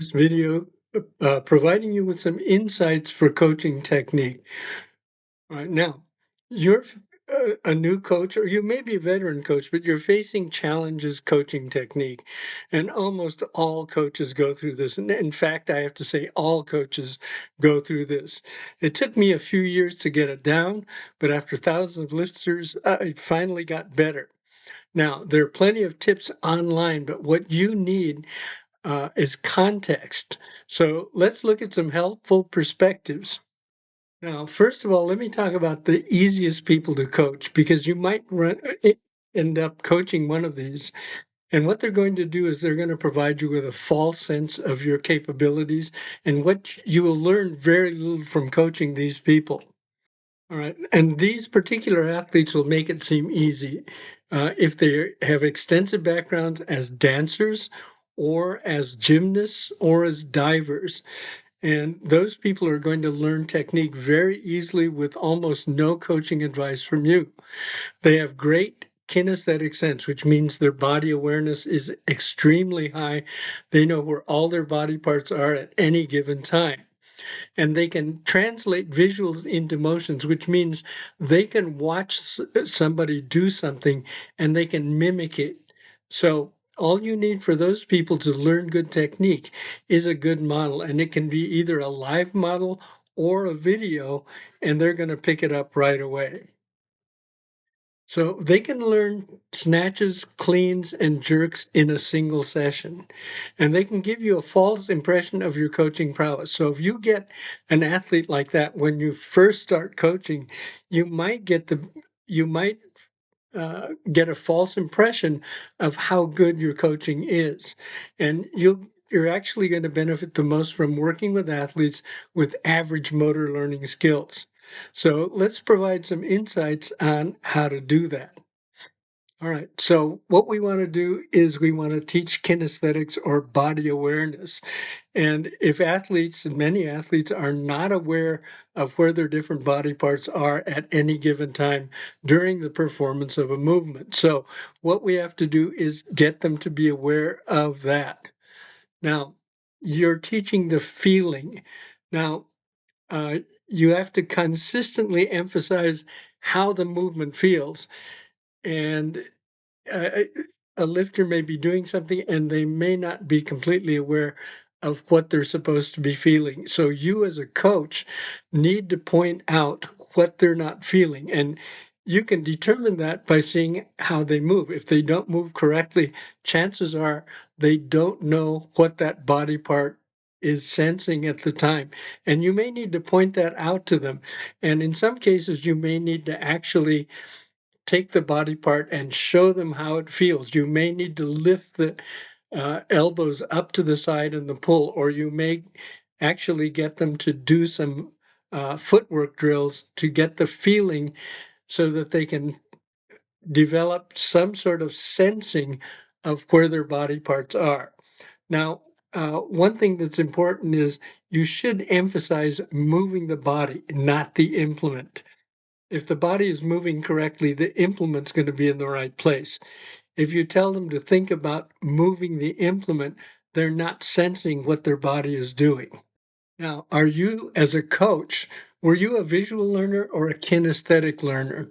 this video providing you with some insights for coaching technique. All right, now, you're a new coach, or you may be a veteran coach, but you're facing challenges coaching technique. And almost all coaches go through this. And in fact, I have to say, all coaches go through this. It took me a few years to get it down, but after thousands of listeners, it finally got better. Now, there are plenty of tips online, but what you need is context. So let's look at some helpful perspectives. Now, first of all, let me talk about the easiest people to coach because you might end up coaching one of these. And what they're going to do is they're going to provide you with a false sense of your capabilities. And what you will learn very little from coaching these people. All right. And these particular athletes will make it seem easy if they have extensive backgrounds as dancers or as gymnasts or as divers. And those people are going to learn technique very easily with almost no coaching advice from you. They have great kinesthetic sense, which means their body awareness is extremely high. They know where all their body parts are at any given time. And they can translate visuals into motions, which means they can watch somebody do something and they can mimic it. So all you need for those people to learn good technique is a good model, and it can be either a live model or a video, and they're going to pick it up right away. So they can learn snatches, cleans, and jerks in a single session. And they can give you a false impression of your coaching prowess. So if you get an athlete like that when you first start coaching, you might get get a false impression of how good your coaching is. And you're actually going to benefit the most from working with athletes with average motor learning skills. So let's provide some insights on how to do that. All right. So what we want to do is we want to teach kinesthetics or body awareness. And if athletes, and many athletes, are not aware of where their different body parts are at any given time during the performance of a movement. So what we have to do is get them to be aware of that. Now, you're teaching the feeling. Now, uh, you have to consistently emphasize how the movement feels. And uh, a lifter may be doing something and they may not be completely aware of what they're supposed to be feeling. So you as a coach need to point out what they're not feeling. And you can determine that by seeing how they move. If they don't move correctly, chances are they don't know what that body part is sensing at the time. And you may need to point that out to them. And in some cases, you may need to actually take the body part and show them how it feels. You may need to lift the elbows up to the side and the pull, or you may actually get them to do some footwork drills to get the feeling so that they can develop some sort of sensing of where their body parts are. Now, one thing that's important is you should emphasize moving the body, not the implement. If the body is moving correctly, the implement's going to be in the right place. If you tell them to think about moving the implement, they're not sensing what their body is doing. Now, are you, as a coach, were you a visual learner or a kinesthetic learner?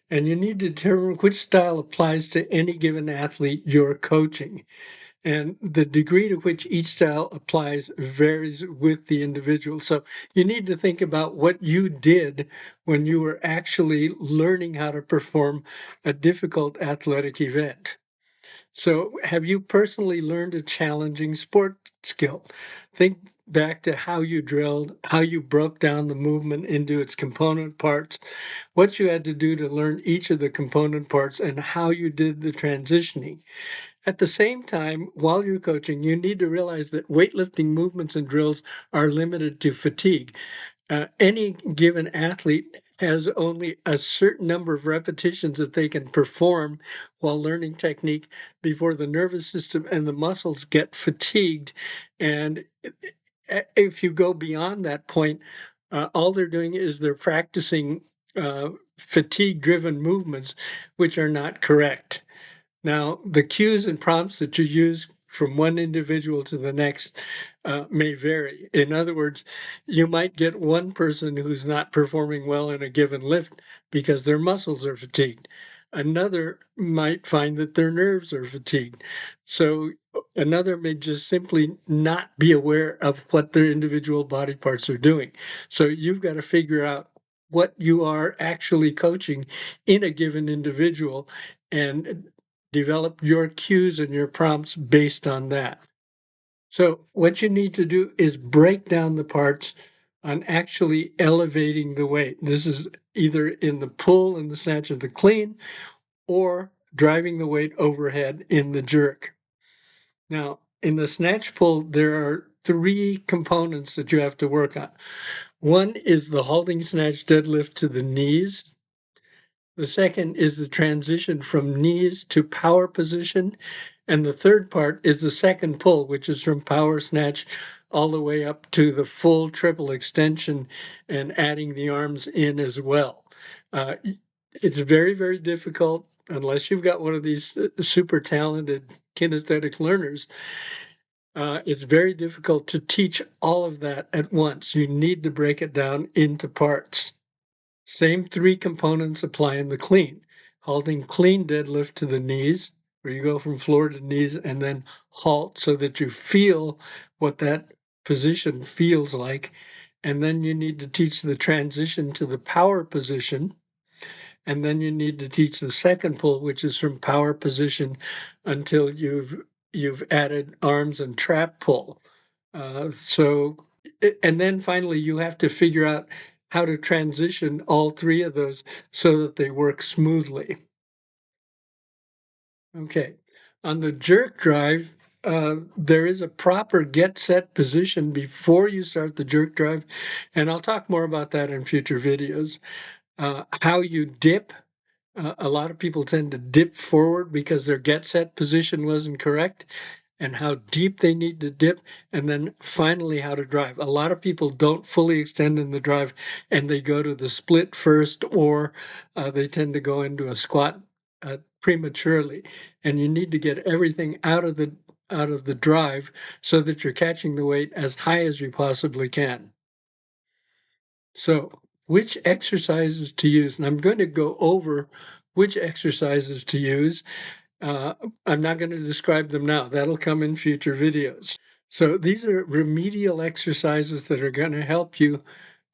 And you need to determine which style applies to any given athlete you're coaching. And the degree to which each style applies varies with the individual. So you need to think about what you did when you were actually learning how to perform a difficult athletic event. So, have you personally learned a challenging sport skill? Think back to how you drilled, how you broke down the movement into its component parts, what you had to do to learn each of the component parts, and how you did the transitioning. At the same time, while you're coaching, you need to realize that weightlifting movements and drills are limited to fatigue. Any given athlete has only a certain number of repetitions that they can perform while learning technique before the nervous system and the muscles get fatigued. And if you go beyond that point, all they're doing is they're practicing fatigue driven movements, which are not correct. Now, the cues and prompts that you use from one individual to the next may vary. In other words, you might get one person who's not performing well in a given lift because their muscles are fatigued. Another might find that their nerves are fatigued. So another may just simply not be aware of what their individual body parts are doing. So you've got to figure out what you are actually coaching in a given individual and develop your cues and your prompts based on that. So what you need to do is break down the parts on actually elevating the weight. This is either in the pull and the snatch of the clean or driving the weight overhead in the jerk. Now, in the snatch pull, there are three components that you have to work on. One is the halting snatch deadlift to the knees. The second is the transition from knees to power position. And the third part is the second pull, which is from power snatch all the way up to the full triple extension and adding the arms in as well. Uh, it's very, very difficult unless you've got one of these super talented kinesthetic learners. It's very difficult to teach all of that at once. You need to break it down into parts. Same three components apply in the clean. Halting clean deadlift to the knees, where you go from floor to knees and then halt so that you feel what that position feels like. And then you need to teach the transition to the power position. And then you need to teach the second pull, which is from power position until you've added arms and trap pull. And then finally, you have to figure out how to transition all three of those so that they work smoothly. Okay. On the jerk drive, there is a proper get set position before you start the jerk drive. And I'll talk more about that in future videos. How you dip. A lot of people tend to dip forward because their get set position wasn't correct, and how deep they need to dip, and then finally how to drive. A lot of people don't fully extend in the drive and they go to the split first, or they tend to go into a squat prematurely. And you need to get everything out of the drive so that you're catching the weight as high as you possibly can. So, which exercises to use? And I'm going to go over which exercises to use. Uh, I'm not going to describe them now. That'll come in future videos. So these are remedial exercises that are going to help you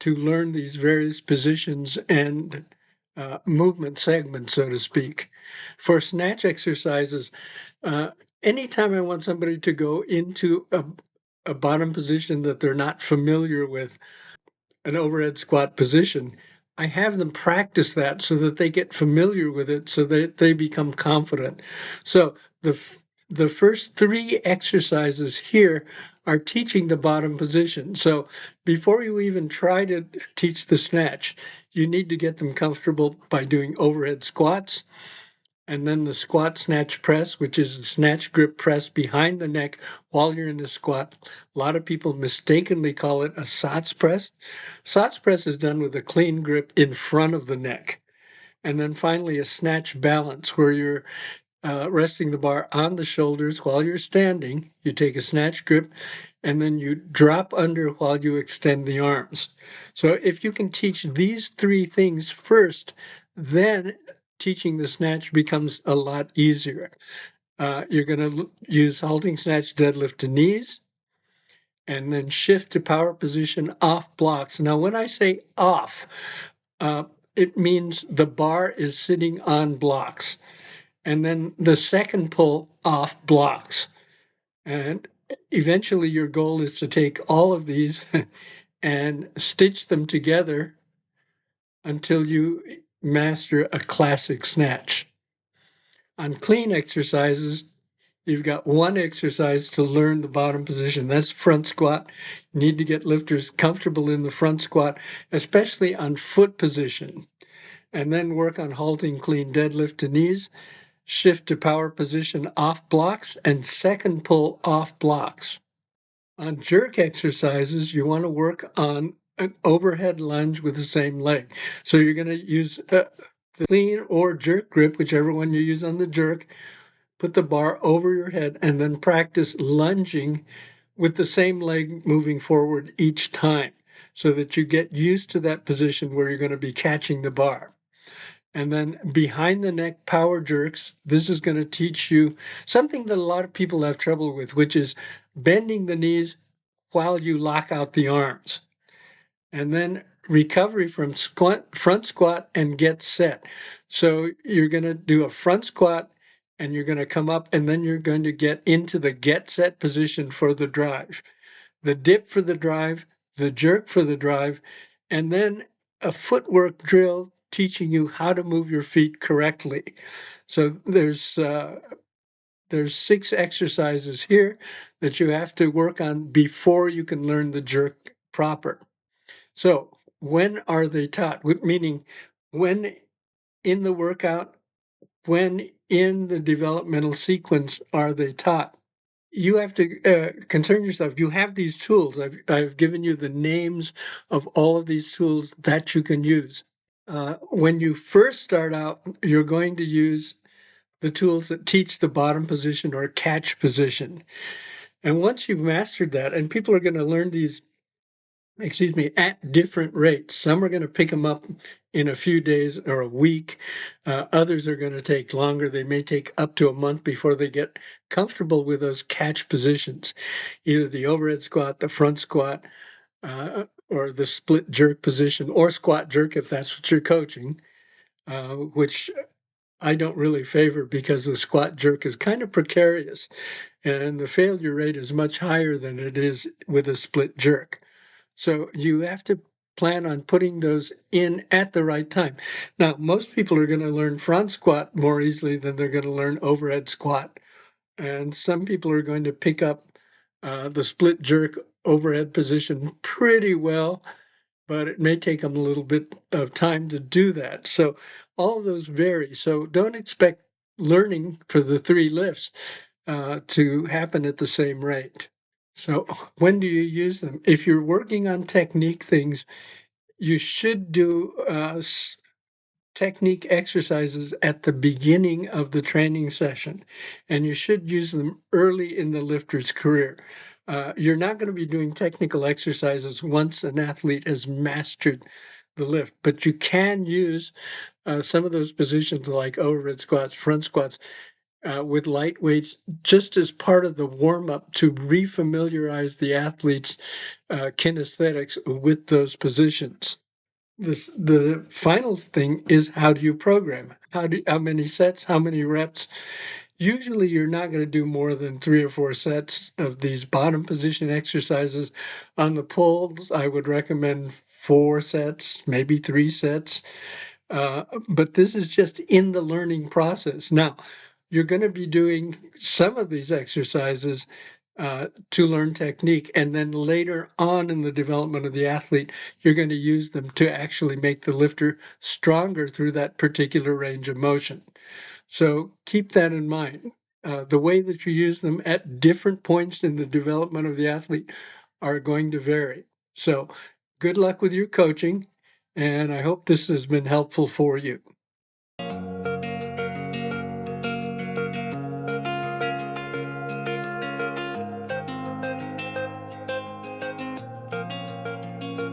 to learn these various positions and movement segments, so to speak. For snatch exercises, uh, anytime I want somebody to go into a bottom position that they're not familiar with, an overhead squat position, I have them practice that so that they get familiar with it so that they become confident. So the first three exercises here are teaching the bottom position. So before you even try to teach the snatch, you need to get them comfortable by doing overhead squats, and then the squat snatch press, which is the snatch grip press behind the neck while you're in the squat. A lot of people mistakenly call it a SOTS press. SOTS press is done with a clean grip in front of the neck. And then finally, a snatch balance, where you're resting the bar on the shoulders while you're standing. You take a snatch grip and then you drop under while you extend the arms. So if you can teach these three things first, then teaching the snatch becomes a lot easier. You're going to use halting snatch deadlift to knees and then shift to power position off blocks. Now, when I say off, uh, it means the bar is sitting on blocks. And then the second pull off blocks. And eventually your goal is to take all of these and stitch them together until you master a classic snatch. On clean exercises, you've got one exercise to learn the bottom position. That's front squat. You need to get lifters comfortable in the front squat, especially on foot position. And then work on halting clean deadlift to knees, shift to power position off blocks, and second pull off blocks. On jerk exercises, you want to work on an overhead lunge with the same leg. So you're going to use the clean or jerk grip, whichever one you use on the jerk, put the bar over your head, and then practice lunging with the same leg moving forward each time so that you get used to that position where you're going to be catching the bar. And then behind the neck power jerks, this is going to teach you something that a lot of people have trouble with, which is bending the knees while you lock out the arms. And then recovery from front squat and get set. So you're going to do a front squat and you're going to come up and then you're going to get into the get set position for the drive. The dip for the drive, the jerk for the drive, and then a footwork drill teaching you how to move your feet correctly. So there's 6 exercises here that you have to work on before you can learn the jerk proper. So when are they taught? Meaning when in the workout, when in the developmental sequence are they taught? You have to concern yourself. You have these tools. I've given you the names of all of these tools that you can use. When you first start out, you're going to use the tools that teach the bottom position or catch position. And once you've mastered that, and people are going to learn these, at different rates. Some are going to pick them up in a few days or a week. Others are going to take longer. They may take up to a month before they get comfortable with those catch positions, either the overhead squat, the front squat, or the split jerk position, or squat jerk if that's what you're coaching, which I don't really favor because the squat jerk is kind of precarious and the failure rate is much higher than it is with a split jerk. So you have to plan on putting those in at the right time. Now, most people are going to learn front squat more easily than they're going to learn overhead squat. And some people are going to pick up the split jerk overhead position pretty well, but it may take them a little bit of time to do that. So all of those vary. So don't expect learning for the 3 lifts to happen at the same rate. So when do you use them? If you're working on technique things, you should do technique exercises at the beginning of the training session, and you should use them early in the lifter's career. You're not going to be doing technical exercises once an athlete has mastered the lift, but you can use some of those positions like overhead squats, front squats, with light weights just as part of the warm up to refamiliarize the athlete's kinesthetics with those positions. The final thing is how do you program? How many sets? How many reps? Usually, you're not going to do more than 3 or 4 sets of these bottom position exercises. On the pulls, I would recommend 4 sets, maybe 3 sets. But this is just in the learning process. Now, you're going to be doing some of these exercises to learn technique. And then later on in the development of the athlete, you're going to use them to actually make the lifter stronger through that particular range of motion. So keep that in mind. The way that you use them at different points in the development of the athlete are going to vary. So good luck with your coaching, and I hope this has been helpful for you.